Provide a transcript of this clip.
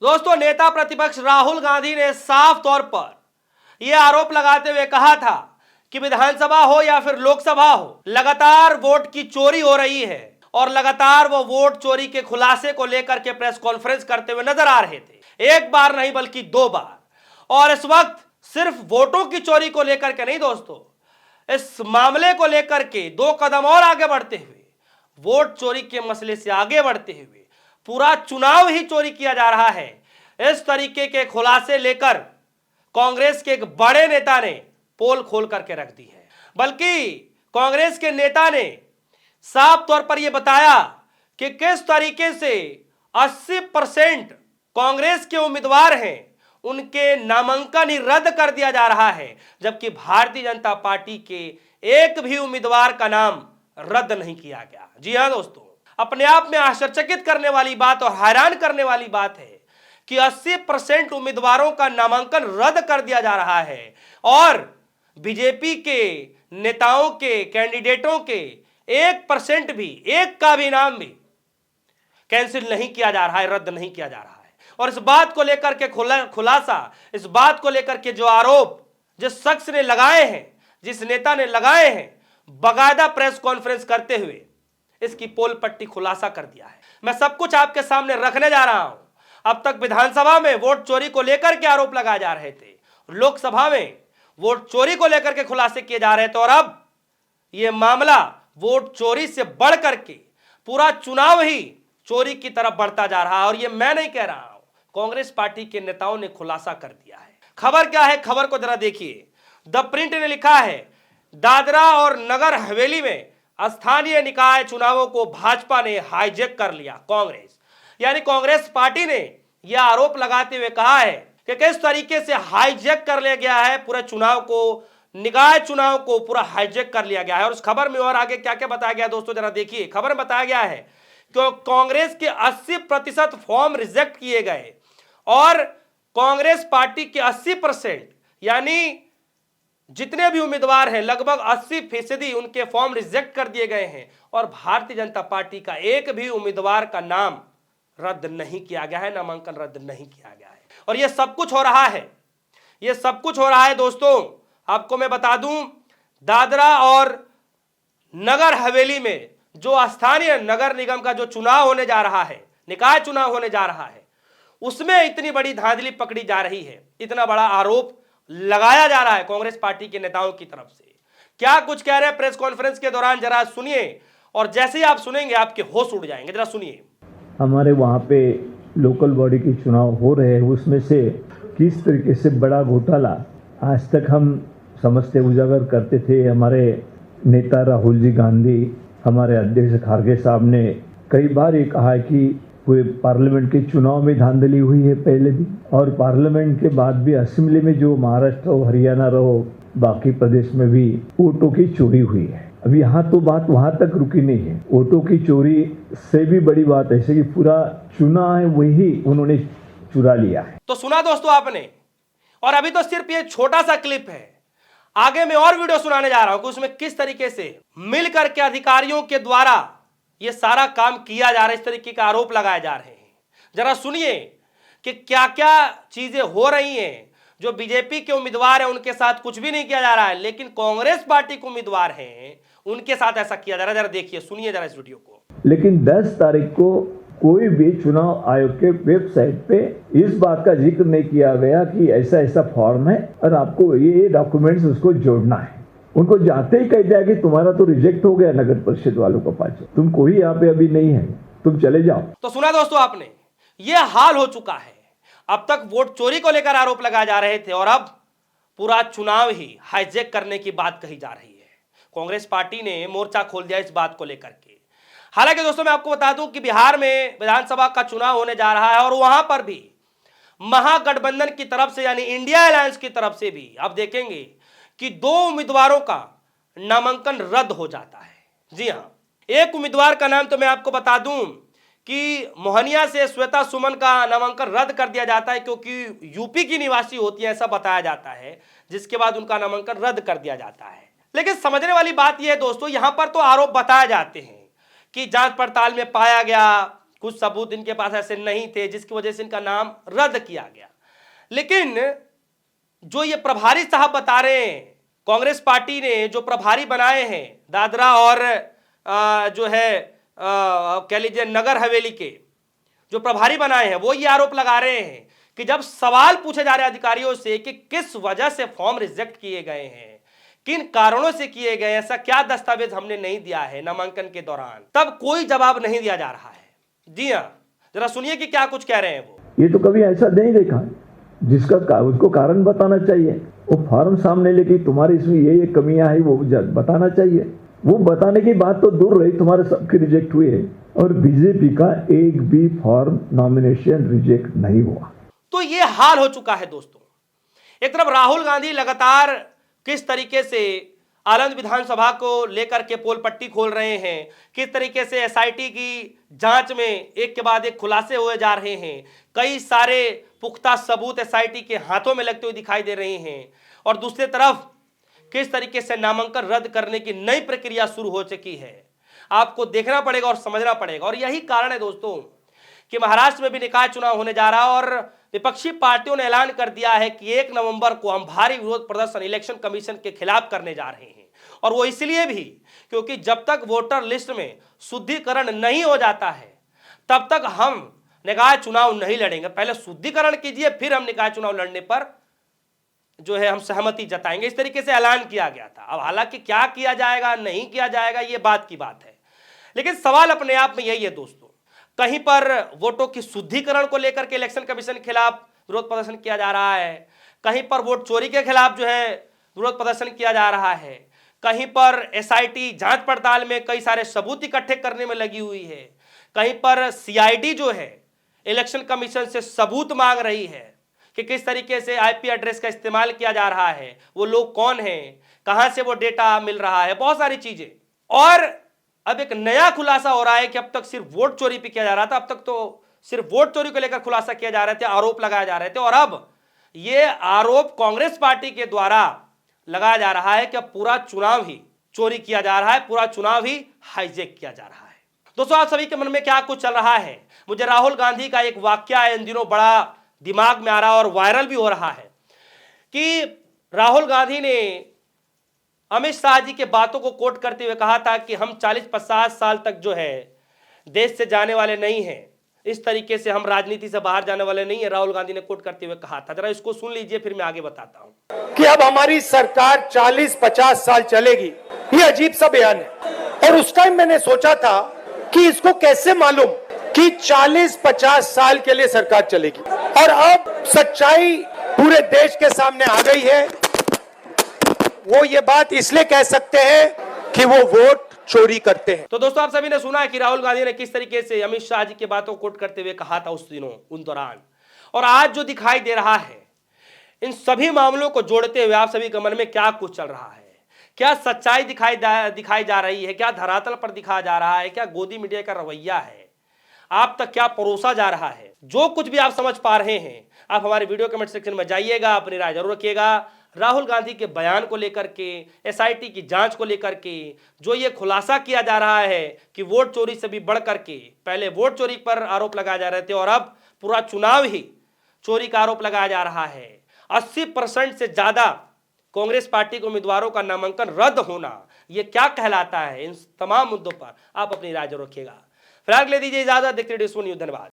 दोस्तों, नेता प्रतिपक्ष राहुल गांधी ने साफ तौर पर यह आरोप लगाते हुए कहा था कि विधानसभा हो या फिर लोकसभा हो, लगातार वोट की चोरी हो रही है और लगातार वो वोट चोरी के खुलासे को लेकर के प्रेस कॉन्फ्रेंस करते हुए नजर आ रहे थे। एक बार नहीं बल्कि दो बार। और इस वक्त सिर्फ वोटों की चोरी को लेकर के नहीं दोस्तों, इस मामले को लेकर के दो कदम और आगे बढ़ते हुए, वोट चोरी के मसले से आगे बढ़ते हुए पूरा चुनाव ही चोरी किया जा रहा है, इस तरीके के खुलासे लेकर कांग्रेस के एक बड़े नेता ने पोल खोल करके रख दी है। बल्कि कांग्रेस के नेता ने साफ तौर पर यह बताया कि किस तरीके से 80% कांग्रेस के उम्मीदवार हैं, उनके नामांकन ही रद्द कर दिया जा रहा है, जबकि भारतीय जनता पार्टी के एक भी उम्मीदवार का नाम रद्द नहीं किया गया। जी हां दोस्तों, अपने आप में आश्चर्यचकित करने वाली बात और हैरान करने वाली बात है कि 80% उम्मीदवारों का नामांकन रद्द कर दिया जा रहा है और बीजेपी के नेताओं के कैंडिडेटों के 1% भी, एक का भी नाम भी कैंसिल नहीं किया जा रहा है, रद्द नहीं किया जा रहा है। और इस बात को लेकर के खुलासा, इस बात को लेकर के जो आरोप जिस शख्स ने लगाए हैं, जिस नेता ने लगाए हैं, बाकायदा प्रेस कॉन्फ्रेंस करते हुए इसकी पोल पट्टी खुलासा कर दिया है। मैं सब कुछ आपके सामने रखने जा रहा हूं। अब तक विधानसभा में वोट चोरी को लेकर के आरोप लगाए जा रहे थे, लोकसभा में वोट चोरी को लेकर के खुलासे किए जा रहे थे, और अब यह मामला वोट चोरी से बढ़ करके पूरा चुनाव ही चोरी की तरफ बढ़ता जा रहा है। और यह मैं नहीं कह रहा हूं, कांग्रेस पार्टी के नेताओं ने खुलासा कर दिया है। खबर क्या है, खबर को जरा देखिए। द प्रिंट ने लिखा है, दादरा और नगर हवेली में स्थानीय निकाय चुनावों को भाजपा ने हाईजैक कर लिया। कांग्रेस यानी कांग्रेस पार्टी ने यह आरोप लगाते हुए कहा है कि किस तरीके से हाईजैक कर लिया गया है, पूरे चुनाव को, निकाय चुनाव को पूरा हाईजैक कर लिया गया है। और उस खबर में और आगे क्या क्या बताया गया दोस्तों, जरा देखिए। खबर में बताया गया है कि कांग्रेस के 80% फॉर्म रिजेक्ट किए गए और कांग्रेस पार्टी के 80% यानी जितने भी उम्मीदवार हैं, लगभग 80% उनके फॉर्म रिजेक्ट कर दिए गए हैं और भारतीय जनता पार्टी का एक भी उम्मीदवार का नाम रद्द नहीं किया गया है, नामांकन रद्द नहीं किया गया है। और यह सब कुछ हो रहा है, यह सब कुछ हो रहा है दोस्तों। आपको मैं बता दूं, दादरा और नगर हवेली में जो स्थानीय नगर निगम का जो चुनाव होने जा रहा है, निकाय चुनाव होने जा रहा है, उसमें इतनी बड़ी धांधली पकड़ी जा रही है, इतना बड़ा आरोप लगाया जा रहा है कांग्रेस पार्टी के नेताओं की तरफ से। क्या कुछ कह रहे हैं प्रेस कॉन्फ्रेंस के दौरान, जरा सुनिए। और जैसे ही आप सुनेंगे आपके होश उड़ जाएंगे, जरा सुनिए। हमारे वहाँ पे लोकल बॉडी के चुनाव हो रहे हैं, उसमें से किस तरीके से बड़ा घोटाला आज तक हम समझते उजागर करते थे। हमारे नेता राहुल जी गांधी, हमारे अध्यक्ष खारगे साहब ने कई बार ये कहा है कि पूरे पार्लियामेंट के चुनाव में धांधली हुई है पहले भी, और पार्लियामेंट के बाद भी असेंबली में जो महाराष्ट्र हो, हरियाणा रहो, बाकी प्रदेश में भी वोटों की चोरी हुई है। अब यहाँ तो बात वहाँ तक रुकी नहीं है, वोटों की चोरी से भी बड़ी बात है कि पूरा चुनाव है वही उन्होंने चुरा लिया है। तो सुना दोस्तों आपने, और अभी तो सिर्फ ये छोटा सा क्लिप है, आगे मैं और वीडियो सुनाने जा रहा हूं कि उसमें किस तरीके से मिल करके अधिकारियों के द्वारा ये सारा काम किया जा रहा है, इस तरीके के आरोप लगाए जा रहे हैं। जरा सुनिए कि क्या क्या चीजें हो रही हैं। जो बीजेपी के उम्मीदवार हैं उनके साथ कुछ भी नहीं किया जा रहा है, लेकिन कांग्रेस पार्टी के उम्मीदवार हैं उनके साथ ऐसा किया जा रहा है। जरा देखिए, सुनिए जरा इस वीडियो को। लेकिन 10 तारीख को कोई भी चुनाव आयोग के वेबसाइट पे इस बात का जिक्र नहीं किया गया कि ऐसा ऐसा फॉर्म है और आपको ये डॉक्यूमेंट्स उसको जोड़ना है। उनको जाते ही कह दिया कि तुम्हारा तो रिजेक्ट हो गया नगर परिषद वालों का पास, तुम कोई यहाँ पे अभी नहीं है, तुम चले जाओ। तो सुना दोस्तों आपने, ये हाल हो चुका है। अब तक वोट चोरी को लेकर आरोप लगाए जा रहे थे और अब पूरा चुनाव ही हाईजैक करने की बात कही जा रही है। कांग्रेस पार्टी ने मोर्चा खोल दिया इस बात को लेकर के। हालांकि दोस्तों मैं आपको बता दूं कि बिहार में विधानसभा का चुनाव होने जा रहा है और वहां पर भी महागठबंधन की तरफ से यानी इंडिया अलायंस की तरफ से भी आप देखेंगे कि 2 उम्मीदवारों का नामांकन रद्द हो जाता है। जी हां, एक उम्मीदवार का नाम तो मैं आपको बता दूं कि मोहनिया से श्वेता सुमन का नामांकन रद्द कर दिया जाता है क्योंकि यूपी की निवासी होती है, ऐसा बताया जाता है, जिसके बाद उनका नामांकन रद्द कर दिया जाता है। लेकिन समझने वाली बात यह है दोस्तों, यहां पर तो आरोप बताए जाते हैं कि जांच पड़ताल में पाया गया कुछ सबूत इनके पास ऐसे नहीं थे जिसकी वजह से इनका नाम रद्द किया गया। लेकिन जो ये प्रभारी साहब बता रहे हैं, कांग्रेस पार्टी ने जो प्रभारी बनाए हैं दादरा और जो है कह लीजिए नगर हवेली के जो प्रभारी बनाए हैं, वो ये आरोप लगा रहे हैं कि जब सवाल पूछे जा रहे हैं अधिकारियों से कि किस वजह से फॉर्म रिजेक्ट किए गए हैं, किन कारणों से किए गए, ऐसा क्या दस्तावेज हमने नहीं दिया है नामांकन के दौरान, तब कोई जवाब नहीं दिया जा रहा है। जी हाँ, जरा सुनिए कि क्या कुछ कह रहे हैं वो। ये तो कभी ऐसा नहीं देखा जिसका उसको कारण बताना चाहिए। वो फॉर्म सामने लेके तुम्हारे इसमें ये कमियां है वो बताना चाहिए। वो बताने की बात तो दूर रही, तुम्हारे सबके रिजेक्ट हुए और बीजेपी का एक भी फॉर्म नॉमिनेशन रिजेक्ट नहीं हुआ। तो ये हाल हो चुका है दोस्तों। एक तरफ राहुल गांधी लगातार किस तरीके से आनंद विधानसभा को लेकर के पोल पट्टी खोल रहे हैं, किस तरीके से एसआईटी की जांच में एक के बाद एक खुलासे हुए जा रहे हैं, कई सारे पुख्ता सबूत एसआईटी के हाथों में लगते हुए दिखाई दे रहे हैं, और दूसरी तरफ किस तरीके से नामांकन रद्द करने की नई प्रक्रिया शुरू हो चुकी है। आपको देखना पड़ेगा और समझना पड़ेगा। और यही कारण है दोस्तों कि महाराष्ट्र में भी निकाय चुनाव होने जा रहा है और विपक्षी पार्टियों ने ऐलान कर दिया है कि 1 नवंबर को हम भारी विरोध प्रदर्शन इलेक्शन कमीशन के खिलाफ करने जा रहे हैं। और वो इसलिए भी क्योंकि जब तक वोटर लिस्ट में शुद्धिकरण नहीं हो जाता है तब तक हम निकाय चुनाव नहीं लड़ेंगे। पहले शुद्धिकरण कीजिए, फिर हम निकाय चुनाव लड़ने पर जो है हम सहमति जताएंगे। इस तरीके से ऐलान किया गया था। अब हालांकि क्या किया जाएगा नहीं किया जाएगा ये बात की बात है, लेकिन सवाल अपने आप में यही है दोस्तों, कहीं पर वोटों की शुद्धिकरण को लेकर के इलेक्शन कमीशन के खिलाफ विरोध प्रदर्शन किया जा रहा है, कहीं पर वोट चोरी के खिलाफ जो है विरोध प्रदर्शन किया जा रहा है, कहीं पर एसआईटी जांच पड़ताल में कई सारे सबूत इकट्ठे करने में लगी हुई है, कहीं पर सीआईडी जो है इलेक्शन कमीशन से सबूत मांग रही है कि किस तरीके से आईपी एड्रेस का इस्तेमाल किया जा रहा है, वो लोग कौन हैं, कहां से वो डेटा मिल रहा है, बहुत सारी चीजें। और अब एक नया खुलासा हो रहा है कि अब तक सिर्फ वोट चोरी पे किया जा रहा था, अब तक तो सिर्फ वोट चोरी को लेकर खुलासा किया जा रहे थे, आरोप लगाए जा रहे थे, और अब ये आरोप कांग्रेस पार्टी के द्वारा लगाया जा रहा है कि अब पूरा चुनाव ही चोरी किया जा रहा है, पूरा चुनाव ही हाईजैक किया जा रहा है। दोस्तों, आप सभी के मन में क्या कुछ चल रहा है? मुझे राहुल गांधी का एक वाक्य इन दिनों बड़ा दिमाग में आ रहा है और वायरल भी हो रहा है कि राहुल गांधी ने अमित शाह जी के बातों को कोट करते हुए कहा था कि हम 40-50 साल तक जो है देश से जाने वाले नहीं हैं, इस तरीके से हम राजनीति से बाहर जाने वाले नहीं है, राहुल गांधी ने कोट करते हुए कहा था। जरा इसको सुन लीजिए, फिर मैं आगे बताता हूं कि अब हमारी सरकार 40-50 साल चलेगी। ये अजीब सा बयान है। और उस टाइम मैंने सोचा था कि इसको कैसे मालूम कि 40-50 साल के लिए सरकार चलेगी, और अब सच्चाई पूरे देश के सामने आ गई है। वो ये बात इसलिए कह सकते हैं कि वो वोट चोरी करते हैं। तो दोस्तों, आप सभी ने सुना है कि राहुल गांधी ने किस तरीके से अमित शाह जी की बातों को कोट करते हुए कहा था उस दिनों, उन दौरान। और आज जो दिखाई दे रहा है, इन सभी मामलों को जोड़ते हुए आप सभी के मन में क्या कुछ चल रहा है? क्या सच्चाई दिखाई जा रही है? क्या धरातल पर दिखाया जा रहा है? क्या गोदी मीडिया का रवैया है? आप तक क्या परोसा जा रहा है? जो कुछ भी आप समझ पा रहे हैं, आप हमारे वीडियो कमेंट सेक्शन में जाइएगा, अपनी राय जरूर रखिएगा। राहुल गांधी के बयान को लेकर के, एसआईटी की जांच को लेकर के जो ये खुलासा किया जा रहा है कि वोट चोरी से भी बढ़ करके पहले वोट चोरी पर आरोप लगाए जा रहे थे और अब पूरा चुनाव ही चोरी का आरोप लगाया जा रहा है। 80% से ज्यादा कांग्रेस पार्टी के उम्मीदवारों का नामांकन रद्द होना, ये क्या कहलाता है? इन तमाम मुद्दों पर आप अपनी राय जरूर रखिएगा। फिलहाल के लिए दीजिए इजाजत। देखते रहिए न्यूज़। धन्यवाद।